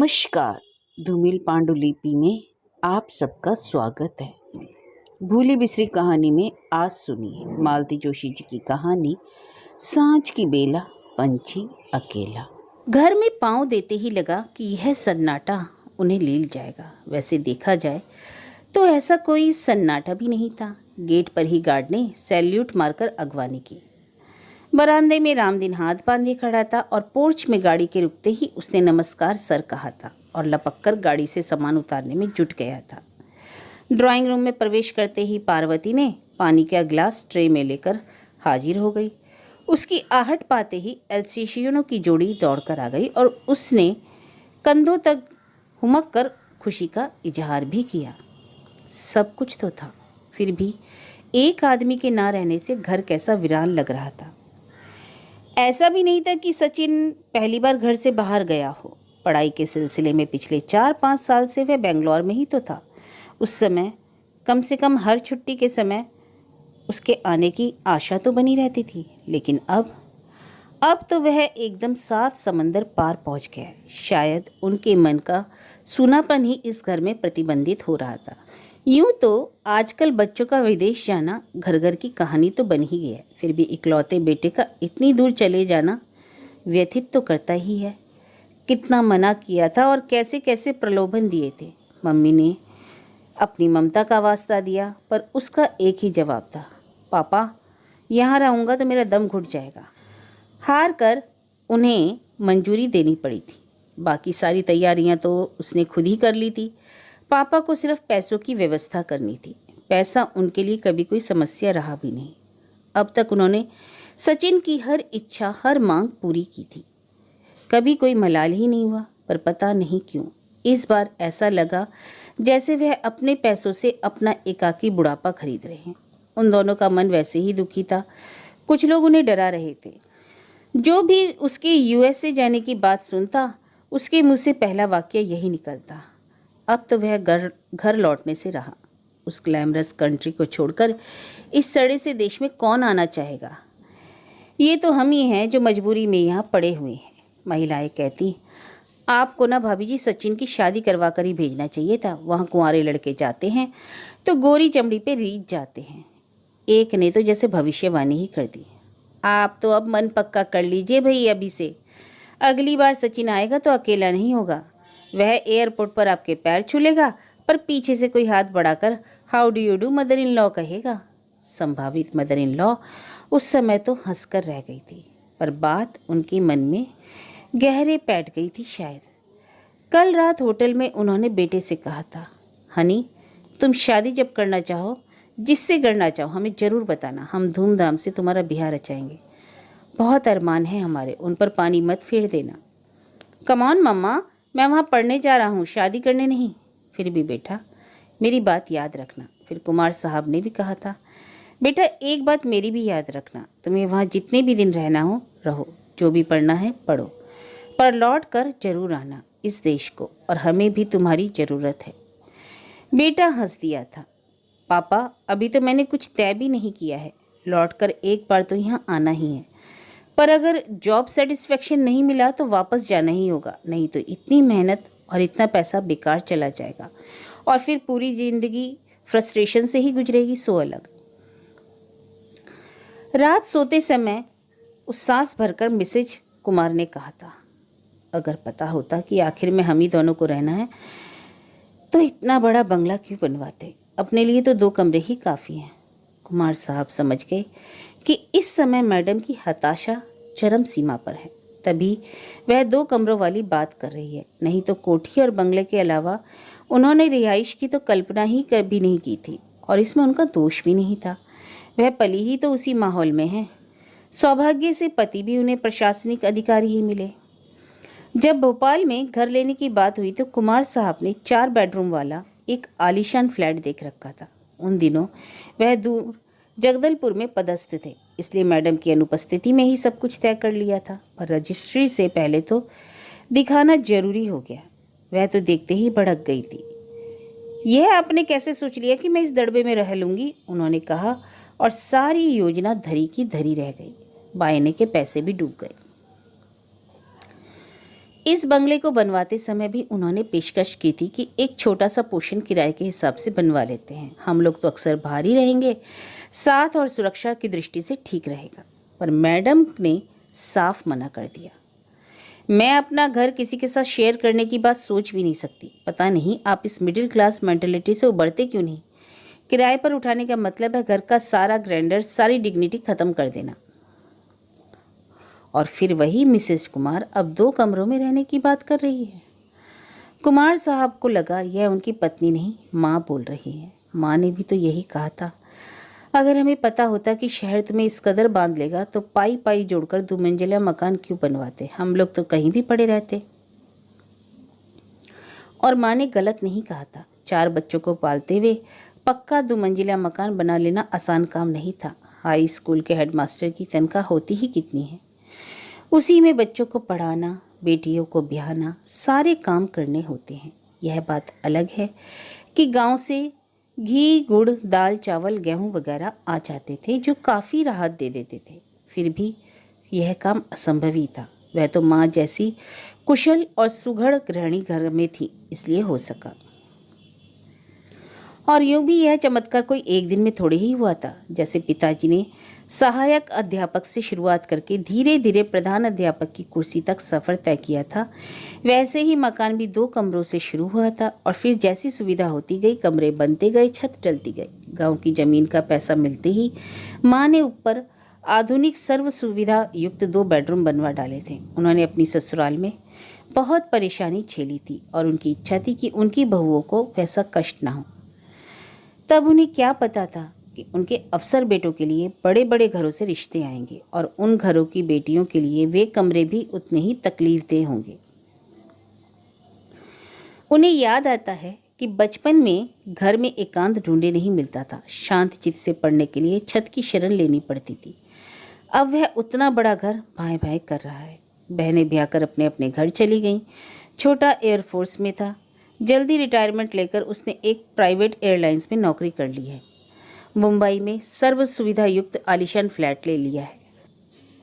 नमस्कार। धूमिल पांडुलिपि में आप सबका स्वागत है। भूली बिसरी कहानी में आज सुनिए मालती जोशी जी की कहानी सांझ की बेला पंछी अकेला। घर में पांव देते ही लगा कि यह सन्नाटा उन्हें ले जाएगा। वैसे देखा जाए तो ऐसा कोई सन्नाटा भी नहीं था। गेट पर ही गार्ड ने सैल्यूट मारकर अगवानी की। बरामदे में रामदीन हाथ बांधे खड़ा था और पोर्च में गाड़ी के रुकते ही उसने नमस्कार सर कहा था और लपककर गाड़ी से सामान उतारने में जुट गया था। ड्राइंग रूम में प्रवेश करते ही पार्वती ने पानी का गिलास ट्रे में लेकर हाजिर हो गई। उसकी आहट पाते ही एल्सेशियनों की जोड़ी दौड़कर आ गई और उसने कंधों तक हुमक कर खुशी का इजहार भी किया। सब कुछ तो था, फिर भी एक आदमी के ना रहने से घर कैसा वीरान लग रहा था। ऐसा भी नहीं था कि सचिन पहली बार घर से बाहर गया हो। पढ़ाई के सिलसिले में पिछले 4-5 साल से वह बेंगलोर में ही तो था। उस समय कम से कम हर छुट्टी के समय उसके आने की आशा तो बनी रहती थी, लेकिन अब तो वह एकदम 7 समंदर पार पहुंच गया। शायद उनके मन का सूनापन ही इस घर में प्रतिबंधित हो रहा था। यूं तो आजकल बच्चों का विदेश जाना घर घर की कहानी तो बन ही गया, फिर भी इकलौते बेटे का इतनी दूर चले जाना व्यथित तो करता ही है। कितना मना किया था और कैसे कैसे प्रलोभन दिए थे। मम्मी ने अपनी ममता का वास्ता दिया, पर उसका एक ही जवाब था, पापा यहाँ रहूँगा तो मेरा दम घुट जाएगा। हार कर उन्हें मंजूरी देनी पड़ी थी। बाकी सारी तैयारियां तो उसने खुद ही कर ली थी। पापा को सिर्फ पैसों की व्यवस्था करनी थी। पैसा उनके लिए कभी कोई समस्या रहा भी नहीं। अब तक उन्होंने सचिन की हर इच्छा, हर मांग पूरी की थी। कभी कोई मलाल ही नहीं हुआ, पर पता नहीं क्यों इस बार ऐसा लगा जैसे वह अपने पैसों से अपना एकाकी बुढ़ापा खरीद रहे हैं। उन दोनों का मन वैसे ही दुखी था। कुछ लोग उन्हें डरा रहे थे। जो भी उसके यूएसए जाने की बात सुनता, उसके मुंह से पहला वाक्य यही निकलता, अब तो वह घर लौटने से रहा। उस ग्लैमरस कंट्री को छोड़कर इस सड़े से देश में कौन आना चाहेगा। ये तो हम ही हैं जो मजबूरी में यहाँ पड़े हुए हैं। महिलाएं कहती, आपको ना भाभी जी सचिन की शादी करवा कर ही भेजना चाहिए था। वहाँ कुंवारे लड़के जाते हैं तो गोरी चमड़ी पे रीझ जाते हैं। एक ने तो जैसे भविष्यवाणी ही कर दी। आप तो अब मन पक्का कर लीजिए भाई अभी से। अगली बार सचिन आएगा तो अकेला नहीं होगा। वह एयरपोर्ट पर आपके पैर छूलेगा, पर पीछे से कोई हाथ बढ़ाकर how do you do mother in law कहेगा। संभावित मदर इन लॉ उस समय तो हंसकर रह गई थी, पर बात उनके मन में गहरे बैठ गई थी शायद। कल रात होटल में उन्होंने बेटे से कहा था, हनी तुम शादी जब करना चाहो, जिससे करना चाहो हमें ज़रूर बताना, हम धूमधाम से तुम्हारा ब्याह रचाएंगे। बहुत अरमान है हमारे, उन पर पानी मत फेर देना। कम ऑन मम्मा, मैं वहाँ पढ़ने जा रहा हूँ, शादी करने नहीं। फिर भी बेटा मेरी बात याद रखना। फिर कुमार साहब ने भी कहा था, बेटा एक बात मेरी भी याद रखना, तुम्हें वहाँ जितने भी दिन रहना हो रहो, जो भी पढ़ना है पढ़ो, पर लौट कर जरूर आना। इस देश को और हमें भी तुम्हारी ज़रूरत है। बेटा हंस दिया था, पापा अभी तो मैंने कुछ तय भी नहीं किया है, लौट कर एक बार तो यहाँ आना ही है, पर अगर जॉब सेटिस्फेक्शन नहीं मिला तो वापस जाना ही होगा, नहीं तो इतनी मेहनत और इतना पैसा बेकार चला जाएगा और फिर पूरी ज़िंदगी फ्रस्ट्रेशन से ही गुजरेगी। सो अलग। रात सोते समय उस सांस भरकर मिसेज कुमार ने कहा था, अगर पता होता कि आखिर में हम ही दोनों को रहना है तो इतना बड़ा बंगला क्यों बनवाते, अपने लिए तो 2 कमरे ही काफ़ी हैं। कुमार साहब समझ गए कि इस समय मैडम की हताशा चरम सीमा पर है, तभी वह 2 कमरों वाली बात कर रही है। नहीं तो कोठी और बंगले के अलावा उन्होंने रिहाइश की तो कल्पना ही कभी नहीं की थी, और इसमें उनका दोष भी नहीं था। वह पली ही तो उसी माहौल में है। सौभाग्य से पति भी उन्हें प्रशासनिक अधिकारी ही मिले। जब भोपाल में घर लेने की बात हुई तो कुमार साहब ने 4 बेडरूम वाला एक आलीशान फ्लैट देख रखा था। उन दिनों वह दूर जगदलपुर में पदस्थ थे, इसलिए मैडम की अनुपस्थिति में ही सब कुछ तय कर लिया था, पर रजिस्ट्री से पहले तो दिखाना जरूरी हो गया। वह तो देखते ही भड़क गई थी। यह आपने कैसे सोच लिया कि मैं इस दड़बे में रह लूँगी, उन्होंने कहा, और सारी योजना धरी की धरी रह गई। बायने के पैसे भी डूब गए। इस बंगले को बनवाते समय भी उन्होंने पेशकश की थी कि एक छोटा सा पोर्शन किराए के हिसाब से बनवा लेते हैं, हम लोग तो अक्सर बाहर ही रहेंगे, साथ और सुरक्षा की दृष्टि से ठीक रहेगा। पर मैडम ने साफ मना कर दिया। मैं अपना घर किसी के साथ शेयर करने की बात सोच भी नहीं सकती। पता नहीं आप इस मिडिल क्लास मेंटेलिटी से उबरते क्यों नहीं। किराए पर उठाने का मतलब है घर का सारा ग्रैंडर, सारी डिग्निटी खत्म कर देना। और फिर वही मिसेस कुमार अब 2 कमरों में रहने की बात कर रही है। कुमार साहब को लगा यह उनकी पत्नी नहीं, माँ बोल रही है। माँ ने भी तो यही कहा था, अगर हमें पता होता कि शहर तुम्हें इस कदर बांध लेगा तो पाई पाई जोड़कर 2 मंजिला मकान क्यों बनवाते, हम लोग तो कहीं भी पड़े रहते। और माँ ने गलत नहीं कहा था। 4 बच्चों को पालते हुए पक्का 2 मंजिला मकान बना लेना आसान काम नहीं था। हाई स्कूल के हेडमास्टर की तनख्वाह होती ही कितनी है, उसी में बच्चों को पढ़ाना, बेटियों को ब्याहना, सारे काम करने होते हैं। यह बात अलग है कि गांव से घी, गुड़, दाल, चावल, गेहूं वगैरह आ जाते थे जो काफ़ी राहत दे देते थे। फिर भी यह काम असंभव ही था। वह तो माँ जैसी कुशल और सुघड़ गृहिणी घर में थी, इसलिए हो सका। और यूं भी यह चमत्कार कोई एक दिन में थोड़े ही हुआ था। जैसे पिताजी ने सहायक अध्यापक से शुरुआत करके धीरे धीरे प्रधान अध्यापक की कुर्सी तक सफ़र तय किया था, वैसे ही मकान भी 2 कमरों से शुरू हुआ था। और फिर जैसी सुविधा होती गई, कमरे बनते गए, छत डलती गई। गांव की ज़मीन का पैसा मिलते ही माँ ने ऊपर आधुनिक सर्व सुविधा युक्त 2 बेडरूम बनवा डाले थे। उन्होंने अपनी ससुराल में बहुत परेशानी झेली थी और उनकी इच्छा थी कि उनकी बहुओं को वैसा कष्ट ना हो। तब उन्हें क्या पता था कि उनके अफसर बेटों के लिए बड़े बड़े घरों से रिश्ते आएंगे और उन घरों की बेटियों के लिए वे कमरे भी उतने ही तकलीफदेह होंगे। उन्हें याद आता है कि बचपन में घर में एकांत ढूंढे नहीं मिलता था। शांत चित्त से पढ़ने के लिए छत की शरण लेनी पड़ती थी। अब वह उतना बड़ा घर भाई भाई कर रहा है। बहनें ब्याह कर अपने अपने घर चली गईं। छोटा एयरफोर्स में था। जल्दी रिटायरमेंट लेकर उसने एक प्राइवेट एयरलाइंस में नौकरी कर ली है। मुंबई में सर्व सुविधा युक्त आलीशान फ्लैट ले लिया है।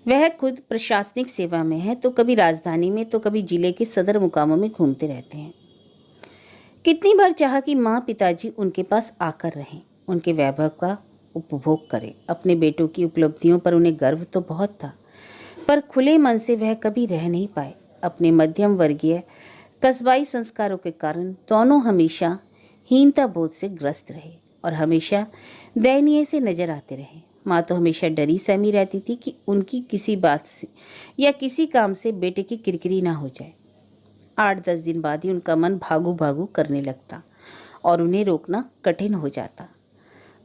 वह खुद प्रशासनिक सेवा में है, तो कभी राजधानी में तो कभी जिले के सदर मुकामों में घूमते रहते हैं। कितनी बार चाहा कि माँ पिताजी उनके पास आकर रहें, उनके वैभव का उपभोग करें। अपने बेटों की उपलब्धियों पर उन्हें गर्व तो बहुत था, पर खुले मन से वह कभी रह नहीं पाए। अपने मध्यम वर्गीय कस्बाई संस्कारों के कारण दोनों हमेशा हीनता बोध से ग्रस्त रहे और हमेशा दयनीय से नजर आते रहे। माँ तो हमेशा डरी सहमी रहती थी कि उनकी किसी बात से या किसी काम से बेटे की किरकिरी ना हो जाए। 8-10 दिन बाद ही उनका मन भागू भागू करने लगता और उन्हें रोकना कठिन हो जाता।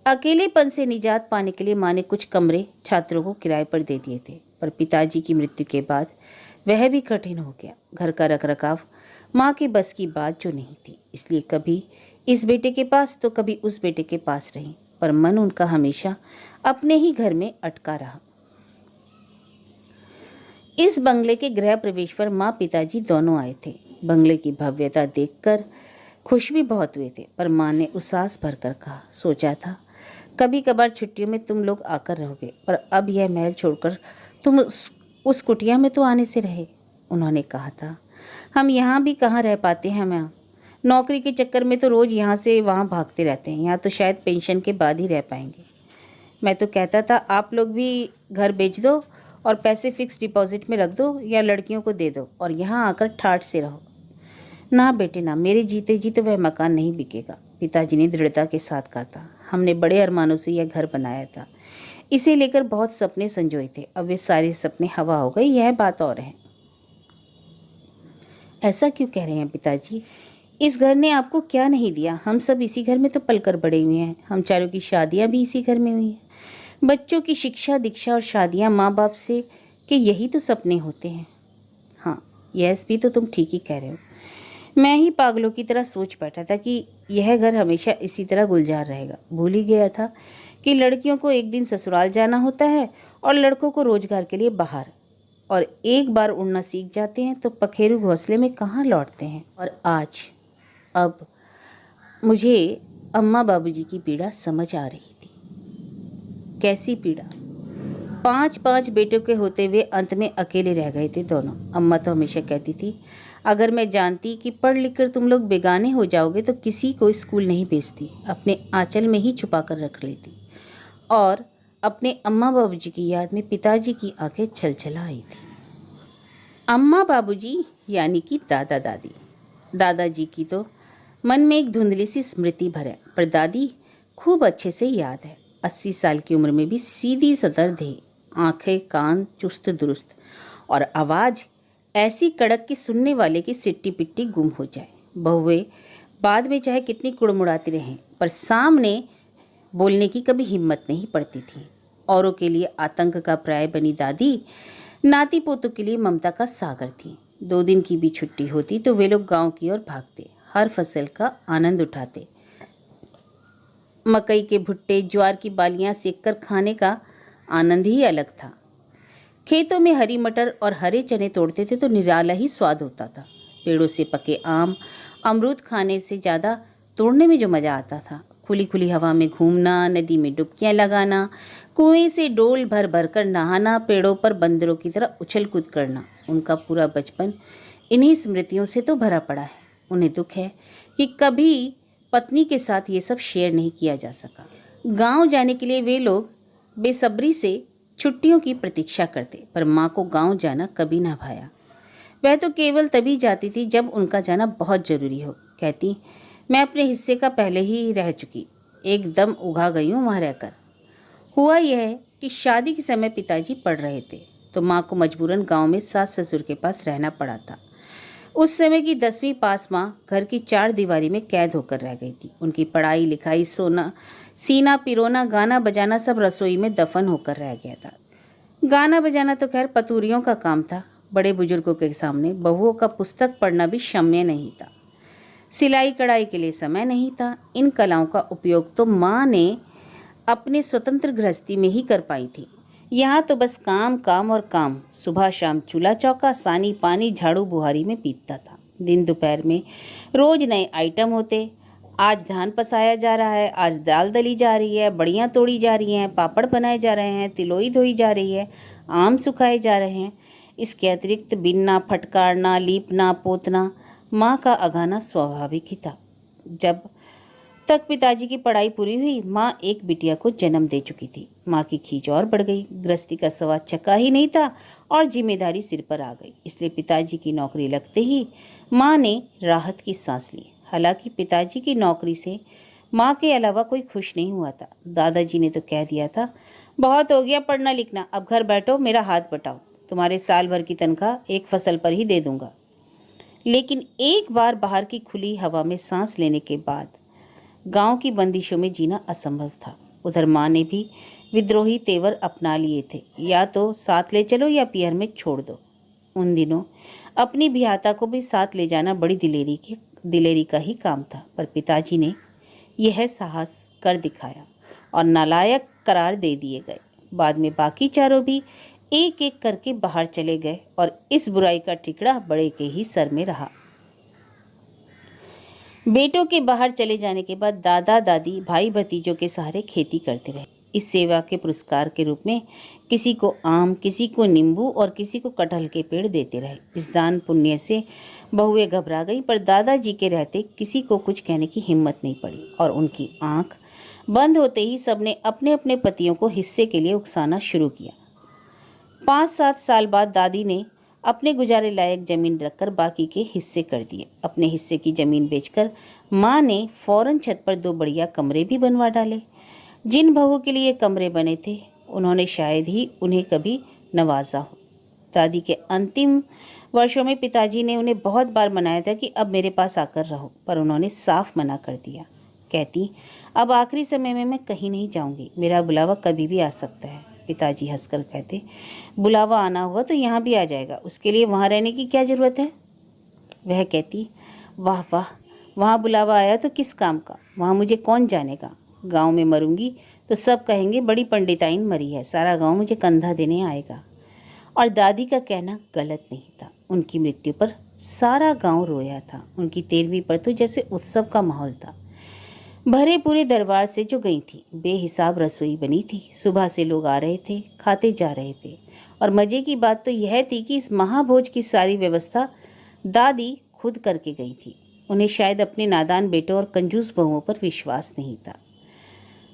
अकेलेपन से निजात पाने के लिए माँ ने कुछ कमरे छात्रों को किराए पर दे दिए थे, पर पिताजी की मृत्यु के बाद वह भी कठिन हो गया। घर का रखरखाव माँ के बस की बात जो नहीं थी, इसलिए कभी इस बेटे के पास तो कभी उस बेटे के पास रही, पर मन उनका हमेशा अपने ही घर में अटका रहा। इस बंगले के गृह प्रवेश पर माँ पिताजी दोनों आए थे। बंगले की भव्यता देखकर खुश भी बहुत हुए थे, पर माँ ने उसास भरकर कहा, सोचा था कभी कभार छुट्टियों में तुम लोग आकर रहोगे, पर अब यह महल छोड़कर तुम उस कुटिया में तो आने से रहे। उन्होंने कहा था, हम यहाँ भी कहाँ रह पाते हैं माँ, नौकरी के चक्कर में तो रोज़ यहाँ से वहाँ भागते रहते हैं। यहाँ तो शायद पेंशन के बाद ही रह पाएंगे। मैं तो कहता था आप लोग भी घर बेच दो और पैसे फिक्स डिपॉजिट में रख दो या लड़कियों को दे दो और यहाँ आकर ठाठ से रहो। ना बेटे ना, मेरे जीते जी तो वह मकान नहीं बिकेगा, पिताजी ने दृढ़ता के साथ कहा था। हमने बड़े अरमानों से यह घर बनाया था, इसे लेकर बहुत सपने संजोए थे, अब वे सारे सपने हवा हो गए, यह बात और है। ऐसा क्यों कह रहे हैं पिताजी? इस घर ने आपको क्या नहीं दिया? हम सब इसी घर में तो पलकर बड़े हुए हैं। हम चारों की शादियां भी इसी घर में हुई हैं। बच्चों की शिक्षा दीक्षा और शादियां माँ बाप से कि यही तो सपने होते हैं। हाँ, यह भी तो तुम ठीक ही कह रहे हो। मैं ही पागलों की तरह सोच बैठा था कि यह घर हमेशा इसी तरह गुलजार रहेगा। भूल ही गया था कि लड़कियों को एक दिन ससुराल जाना होता है और लड़कों को रोजगार के लिए बाहर, और एक बार उड़ना सीख जाते हैं तो पखेरु घोंसले में कहाँ लौटते हैं। और आज अब मुझे अम्मा बाबूजी की पीड़ा समझ आ रही थी। कैसी पीड़ा? 5-5 बेटों के होते हुए अंत में अकेले रह गए थे दोनों। अम्मा तो हमेशा कहती थी, अगर मैं जानती कि पढ़ लिख कर तुम लोग बेगाने हो जाओगे तो किसी को स्कूल नहीं भेजती, अपने आंचल में ही छुपा कर रख लेती। और अपने अम्मा बाबूजी की याद में पिताजी की आंखें छलछला आई थी। अम्मा बाबूजी यानी कि दादा दादी। दादाजी की तो मन में एक धुंधली सी स्मृति भर है, पर दादी खूब अच्छे से याद है। 80 साल की उम्र में भी सीधी सदर देह, आंखें कान चुस्त दुरुस्त, और आवाज़ ऐसी कड़क कि सुनने वाले की सिट्टी पिट्टी गुम हो जाए। बहुएं बाद में चाहे कितनी कुड़मुड़ाती रहें, पर सामने बोलने की कभी हिम्मत नहीं पड़ती थी। औरों के लिए आतंक का पर्याय बनी दादी नाती पोतों के लिए ममता का सागर थी। 2 दिन की भी छुट्टी होती तो वे लोग गांव की ओर भागते, हर फसल का आनंद उठाते। मकई के भुट्टे, ज्वार की बालियां सेककर खाने का आनंद ही अलग था। खेतों में हरी मटर और हरे चने तोड़ते थे तो निराला ही स्वाद होता था। पेड़ों से पके आम, अमरूद खाने से ज़्यादा तोड़ने में जो मज़ा आता था। खुली खुली हवा में घूमना, नदी में डुबकियां लगाना, कुएं से डोल भर भर कर नहाना, पेड़ों पर बंदरों की तरह उछल कूद करना, उनका पूरा बचपन इन्हीं स्मृतियों से तो भरा पड़ा है। उन्हें दुख है कि कभी पत्नी के साथ ये सब शेयर नहीं किया जा सका। गांव जाने के लिए वे लोग बेसब्री से छुट्टियों की प्रतीक्षा करते, पर माँ को गांव जाना कभी ना भाया। वह तो केवल तभी जाती थी जब उनका जाना बहुत ज़रूरी हो। कहती, मैं अपने हिस्से का पहले ही रह चुकी, एकदम उघा गई हूँ वहाँ रहकर। हुआ यह कि शादी के समय पिताजी पढ़ रहे थे तो माँ को मजबूरन गांव में सास ससुर के पास रहना पड़ा था। उस समय की 10वीं पास माँ घर की 4 दीवारी में कैद होकर रह गई थी। उनकी पढ़ाई लिखाई, सोना, सीना पिरोना, गाना बजाना सब रसोई में दफन होकर रह गया था। गाना बजाना तो खैर पतूरियों का काम था। बड़े बुजुर्गों के सामने बहुओं का पुस्तक पढ़ना भी क्षम्य नहीं था। सिलाई कढ़ाई के लिए समय नहीं था। इन कलाओं का उपयोग तो माँ ने अपने स्वतंत्र गृहस्थी में ही कर पाई थी। यहाँ तो बस काम काम और काम। सुबह शाम चूल्हा चौका, सानी पानी झाड़ू बुहारी में बीतता था। दिन दोपहर में रोज नए आइटम होते। आज धान पसाया जा रहा है, आज दाल दली जा रही है, बड़ियाँ तोड़ी जा रही हैं, पापड़ बनाए जा रहे हैं, तिलोई धोई जा रही है, आम सुखाए जा रहे हैं। इसके अतिरिक्त बिनना, फटकारना, लीपना, पोतना माँ का अघाना स्वाभाविक ही था। जब तक पिताजी की पढ़ाई पूरी हुई, माँ एक बिटिया को जन्म दे चुकी थी। माँ की खींच और बढ़ गई। गृहस्थी का सवाल चका ही नहीं था और जिम्मेदारी सिर पर आ गई। इसलिए पिताजी की नौकरी लगते ही माँ ने राहत की सांस ली। हालांकि पिताजी की नौकरी से माँ के अलावा कोई खुश नहीं हुआ था। दादाजी ने तो कह दिया था, बहुत हो गया पढ़ना लिखना, अब घर बैठो, मेरा हाथ बटाओ, तुम्हारे साल भर की तनख्वाह एक फसल पर ही दे दूंगा। लेकिन एक बार बाहर की खुली हवा में सांस लेने के बाद गांव की बंदिशों में जीना असंभव था। उधर माँ ने भी विद्रोही तेवर अपना लिए थे, या तो साथ ले चलो या पियर में छोड़ दो। उन दिनों अपनी बिहाता को भी साथ ले जाना बड़ी दिलेरी का ही काम था, पर पिताजी ने यह साहस कर दिखाया और नालायक करार दे दिए गए। बाद में बाकी चारों भी एक एक करके बाहर चले गए और इस बुराई का टिकड़ा बड़े के ही सर में रहा। बेटों के बाहर चले जाने के बाद दादा दादी भाई भतीजों के सहारे खेती करते रहे। इस सेवा के पुरस्कार के रूप में किसी को आम, किसी को नींबू और किसी को कटहल के पेड़ देते रहे। इस दान पुण्य से बहुएं घबरा गई, पर दादाजी के रहते किसी को कुछ कहने की हिम्मत नहीं पड़ी और उनकी आंख बंद होते ही सबने अपने अपने पतियों को हिस्से के लिए उकसाना शुरू किया। 5-7 साल बाद दादी ने अपने गुजारे लायक जमीन रखकर बाकी के हिस्से कर दिए। अपने हिस्से की जमीन बेचकर माँ ने फौरन छत पर 2 बढ़िया कमरे भी बनवा डाले। जिन बहुओं के लिए कमरे बने थे उन्होंने शायद ही उन्हें कभी नवाजा हो। दादी के अंतिम वर्षों में पिताजी ने उन्हें बहुत बार मनाया था कि अब मेरे पास आकर रहो, पर उन्होंने साफ मना कर दिया। कहती, अब आखिरी समय में मैं कहीं नहीं जाऊंगी, मेरा बुलावा कभी भी आ सकता है। पिताजी हंसकर कहते, बुलावा आना होगा तो यहाँ भी आ जाएगा, उसके लिए वहाँ रहने की क्या ज़रूरत है। वह कहती, वाह वाह, वहाँ बुलावा आया तो किस काम का, वहाँ मुझे कौन जानेगा। गांव में मरूंगी तो सब कहेंगे बड़ी पंडिताइन मरी है, सारा गांव मुझे कंधा देने आएगा। और दादी का कहना गलत नहीं था। उनकी मृत्यु पर सारा गांव रोया था। उनकी 13वीं पर तो जैसे उत्सव का माहौल था। भरे पूरे दरबार से जो गई थी, बेहिसाब रसोई बनी थी। सुबह से लोग आ रहे थे, खाते जा रहे थे। और मज़े की बात तो यह थी कि इस महाभोज की सारी व्यवस्था दादी खुद करके गई थी। उन्हें शायद अपने नादान बेटों और कंजूस बहुओं पर विश्वास नहीं था।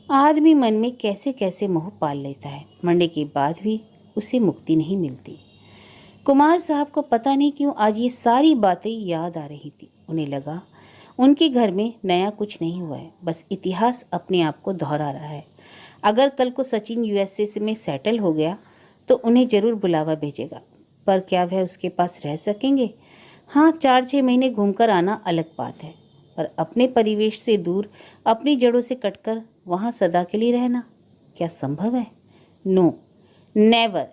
आदमी मन में कैसे कैसे मोह पाल लेता है, मरने के बाद भी उसे मुक्ति नहीं मिलती। कुमार साहब को पता नहीं क्यों आज ये सारी बातें याद आ रही थी। उन्हें लगा उनके घर में नया कुछ नहीं हुआ है, बस इतिहास अपने आप को दोहरा रहा है। अगर कल को सचिन यूएसए में सेटल हो गया तो उन्हें जरूर बुलावा भेजेगा, पर क्या वह उसके पास रह सकेंगे? हाँ, 4-6 महीने घूमकर आना अलग बात है, पर अपने परिवेश से दूर, अपनी जड़ों से कटकर वहाँ सदा के लिए रहना क्या संभव है? No, never.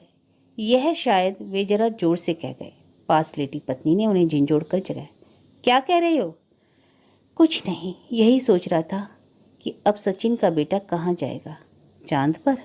यह शायद वे जरा जोर से कह गए। पास लेटी पत्नी ने उन्हें झिंझोड़ कर जगाया। क्या कह रहे हो? कुछ नहीं, यही सोच रहा था कि अब सचिन का बेटा कहाँ जाएगा, चांद पर?